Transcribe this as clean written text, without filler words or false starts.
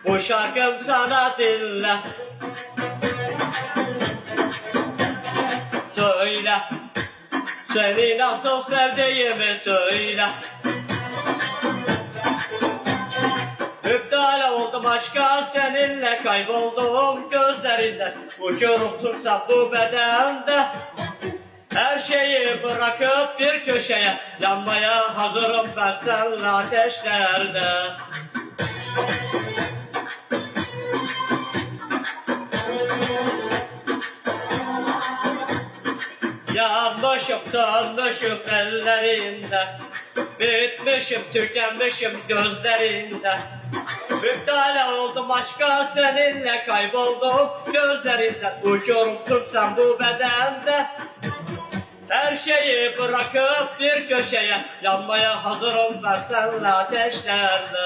Bu şarkım sana dinle. Söyle, seni nasıl sevdiğimi söyle. İptal oldum aşka seninle, kayboldum gözlerinden. Uçurumsuzsa bu bedende, her şeyi bırakıp bir köşeye, yanmaya hazırım ben seninle ateşlerde. Yanmışım dönmüşüm ellerinde, bitmişim tükenmişim gözlerinde. İptal oldum aşka seninle, kayboldum gözlerinden. Uçurum tutsam bu bedende, her şeyi bırakıp bir köşeye, yanmaya hazırım ben seninle ateşlerde.